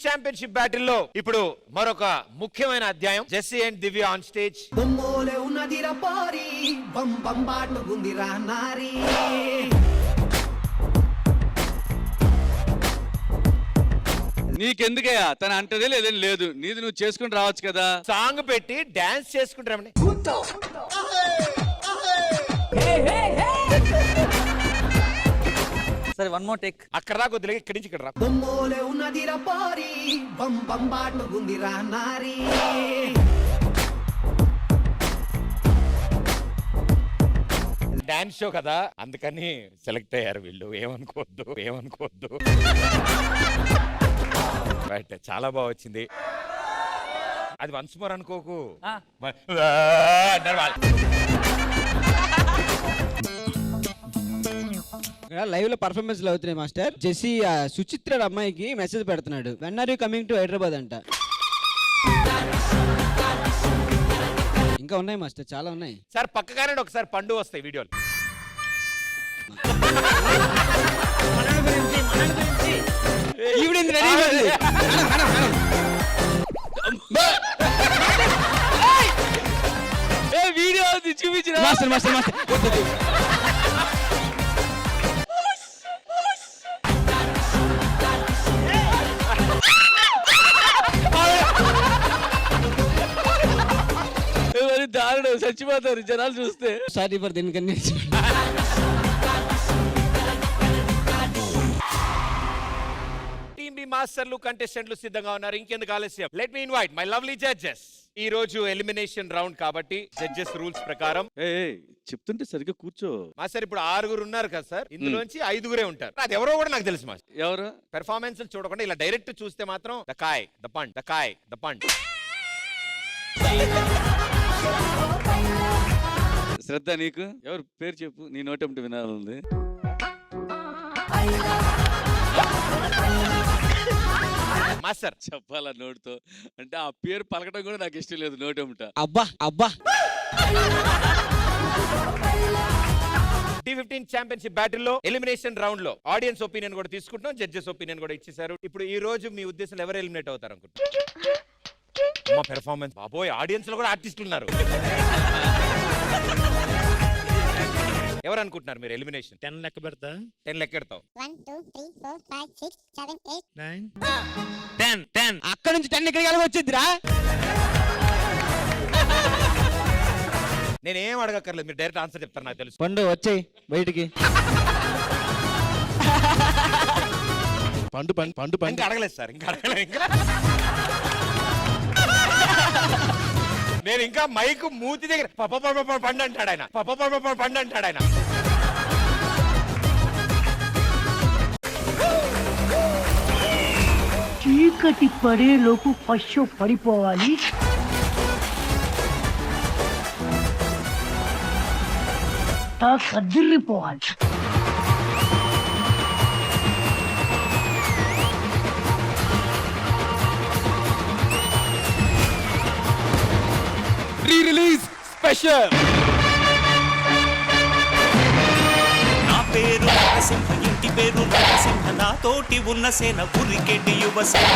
Championship battle లో ఇప్పుడు మరొక ముఖ్యమైన అధ్యాయం. Jessie and Divya on stage. నీకెందుకయ్యా తన అంటదే లేదని లేదు, నీది నువ్వు చేసుకుని రావచ్చు కదా. సాంగ్ పెట్టి డాన్స్ చేసుకుంటారమని. సరే వన్ మోర్ టేక్. అక్కడ దాకా వదిలే, ఇక్కడి నుంచి ఇక్కడ రా. డాన్స్ షో కదా, అందుకని సెలెక్ట్ అయ్యారు వీళ్ళు. ఏమనుకోవద్దు. రైట్, చాలా బాగా వచ్చింది. అది వన్స్ మోర్ అనుకోకు. లైవ్ లో పర్ఫార్మెన్స్ అవుతున్నాయి మాస్టర్. జెస్సీ సుచిత్ర అమ్మాయికి మెసేజ్ పెడుతున్నాడు, when are you coming to Hyderabad అంట. ఇంకా ఉన్నాయి మాస్టర్, చాలా ఉన్నాయి సార్. పక్కగానే ఒకసారి పండు వస్తాయి వీడియోలు. వీడియో చూపించిన మాస్టర్ మాస్టర్ మాస్టర్ దారుణం, చచ్చిపోతారు జనాలు చూస్తే. సారీ ఫర్ దీనికన్నా. టీమ్ బి మాస్టర్లు కంటెస్టెంట్లు సిద్ధంగా ఉన్నారు. ఇంకెందుకు ఆలస్యం, let me invite my lovely judges. ఈ రోజు ఎలిమినేషన్ రౌండ్ కాబట్టి జడ్జెస్ రూల్స్ ప్రకారం చెప్తుంటే సరిగ్గా కూర్చో. మాస్టర్ ఇప్పుడు 6 ఉన్నారు కదా సార్, ఇందులోంచి 5 ఉంటారు. అది ఎవరో కూడా నాకు తెలుసు మాస్టర్. ఎవరు? పెర్ఫార్మెన్స్ చూడకుండా ఇలా డైరెక్ట్ చూస్తే మాత్రం ద కాయ్ ద పండ్. శ్రద్ధ, నీకు ఎవరు పేరు చెప్పు, నీ నోటెంటి వినాలంది. మాస్టర్ చెప్పాలా నోటితో అంటే ఆ పేరు పలకడం కూడా నాకు ఇష్టం లేదు నోటెంట. అబ్బా T15 ఛాంపియన్షిప్ బ్యాటిల్ లో ఎలిమినేషన్ రౌండ్ లో ఆడియన్స్ ఒపీనియన్ కూడా తీసుకుంటాం, జడ్జెస్ ఒపీనియన్ కూడా ఇచ్చేసారు. ఇప్పుడు ఈ రోజు మీ ఉద్దేశంలో ఎవరు ఎలిమినేట్ అవుతారు అనుకుంటున్నారు? మా పెర్ఫార్మెన్స్ బాబోయ్, ఆడియన్స్ లో కూడా ఆర్టిస్టులు ఉన్నారు. ఎవరు అనుకుంటున్నారు మీరు ఎలిమినేషన్? 10 లెక్క పెడతా. 10 లెక్కెడతావు. 1 2 3 4 5 6 7 8 9 10. అక్కడ నుంచి 10 ఎక్కడికి వచ్చిద్దిరా? నేనేం అడగక్కర్లేదు, మీరు డైరెక్ట్ ఆన్సర్ చెప్తారు, నాకు తెలుసు. పండు వచ్చేయి బయటికి. పండు ఇంకా అడగలేదు సార్, ఇంకా అడగలేదు. నేను ఇంకా మైకు మూతి దగ్గర పండు అంటాడు ఆయన. చీకటి పడేలోపు పశు పడిపోవాలి. కదిరిపోవాలి. Release special. నా పేరు నరసింహ, ఇంటి పేరు నరసింహ, నాతోటి ఉన్న సేన ఉరికెటి Yuvasena.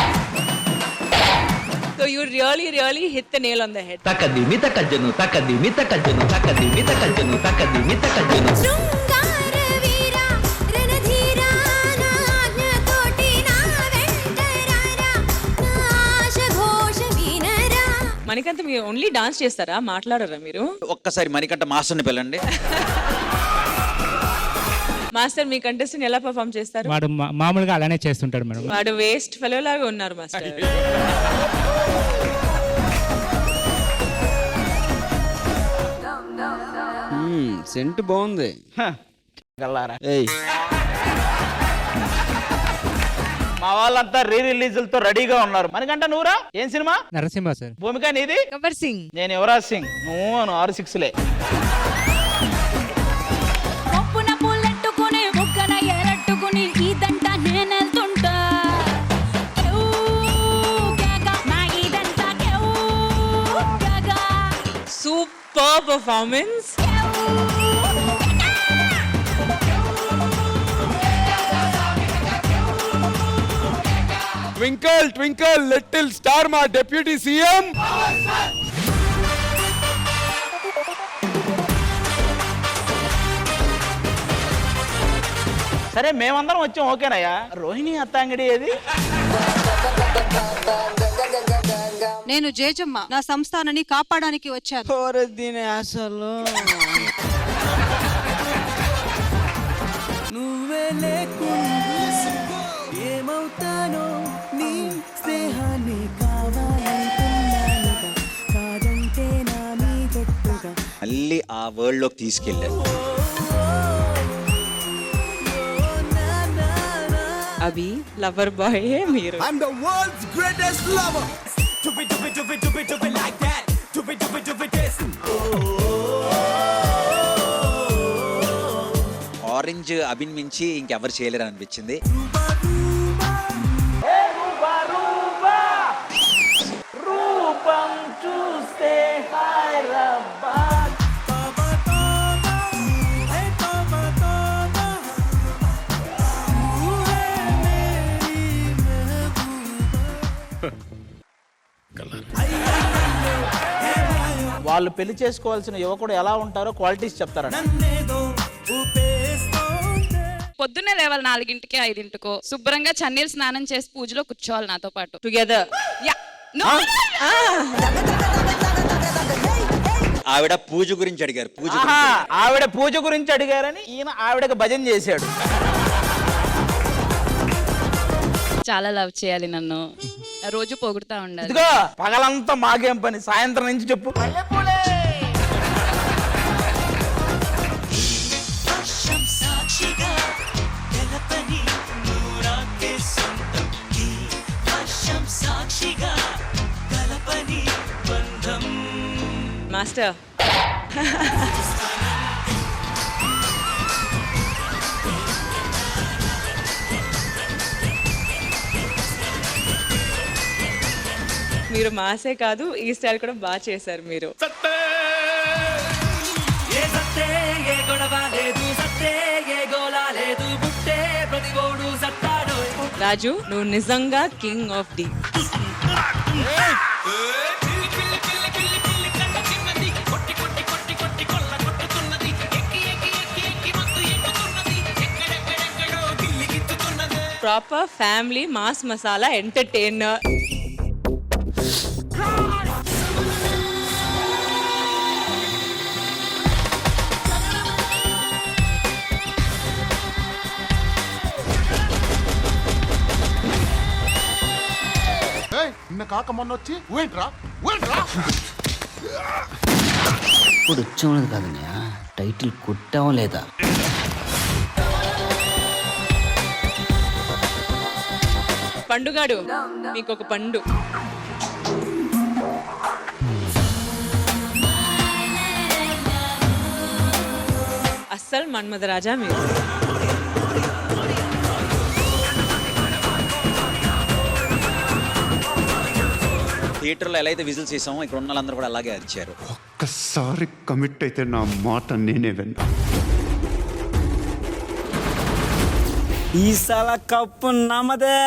So you really hit the nail on the head. తకదిమి తకజ్జను తకదిమి తకజ్జను తకదిమి తకజ్జను తకదిమి తకజ్జను. శృంగార వీర రణధీర నాజ్ఞతోటి నా వెంటరారా, నాశ ఘోష వినరా. మణికంఠ మీరు ఓన్లీ డాన్స్ చేస్తారా, మాట్లాడరా మీరు? ఒక్కసారి మణికంఠ మాస్టర్ని పిల్లండి. మాస్టర్ మీ కంటెస్టెంట్ ఎలా పర్ఫామ్ చేస్తారు? వాడు మామూలుగా అలానే చేస్తుంటాడు మేడం. వాడు వేస్ట్ ఫెలో లాగా ఉన్నారు మాస్టర్. సెంట్ బాగుంది. మా వాళ్ళంతా రిలీజులతో రెడీగా ఉన్నారు. మనకంటే నువ్వురా ఏం సినిమా? నరసింహ సార్. భూమిక నీది? గబ్బర్ సింగ్. నేను యువరాజ్ సింగ్. నువ్వు 6-6లే. ఒప్పున పుల్లెట్టుకుని ముక్కన ఎరట్టుకుని ఇదంతా నేనెళ్తుంటా. Super performance. Twinkle twinkle little star మా డిప్యూటీ సీఎం. సరే మేమందరం వచ్చాం ఓకేనయ్యా. రోహిణి అత్తాంగడి ఏది? నేను జేజమ్మ, నా సంస్థానాన్ని కాపాడడానికి వచ్చాను. కోరద్దీని అసలు నువ్వే లేకుండా ఏమవుతానో నీ స్నేహాన్ని కావాలంటున్నానుగా, కాదంటే నా మీదొట్టుగా. మళ్ళీ ఆ వరల్డ్ లోకి తీసుకెళ్ళారు. అభి లవర్ బాయ్ మీరు. I'm the world's greatest lover. Do it like that. Do it this. Orange Abhin మించి ఇంకెవరు చేయలేరు అనిపించింది. రూపం చూస్తే హైదరాబాద్. వాళ్ళు పెళ్లి చేసుకోవాల్సిన యువకుడు ఎలా ఉంటారో క్వాలిటీస్ చెప్తారా? పొద్దున్నే లేవాలి 4ంటికి 5ంటికో, శుభ్రంగా చన్నీరు స్నానం చేసి పూజలో కూర్చోవాలి నాతో పాటు. టుగెదర్. ఆవిడ పూజ గురించి అడిగారు. ఆవిడ పూజ గురించి అడిగారని ఈయన ఆవిడకి భజన చేశాడు. చాలా లవ్ చేయాలి నన్ను, రోజు పొగుడుతా ఉండాలి. ఇదిగో పగలంతా మాకేం పని, సాయంత్రం నుంచి చెప్పు. మాస్టర్ మీరు మాసే కాదు, ఈ స్టైల్ కూడా బాగా చేశారు మీరు. రాజు, నువ్వు నిజంగా king of the. Proper family mass masala entertainer. కాక మొన్న వచ్చి ఇప్పుడు వచ్చామన్నది కాదన్నయ్య, టైటిల్ కొట్టావా లేదా? పండుగాడు, మీకు ఒక పండు. అస్సలు మన్మథ రాజా మీరు. థియేటర్లో ఎలా అయితే విజిల్స్ చేసామో ఇక్కడ ఉన్న వాళ్ళందరూ కూడా అలాగే అరిచారు. ఒక్కసారి కమిట్ అయితే నా మాట నేనే విన్నా. ఈసాల కప్పు నమ్మదే.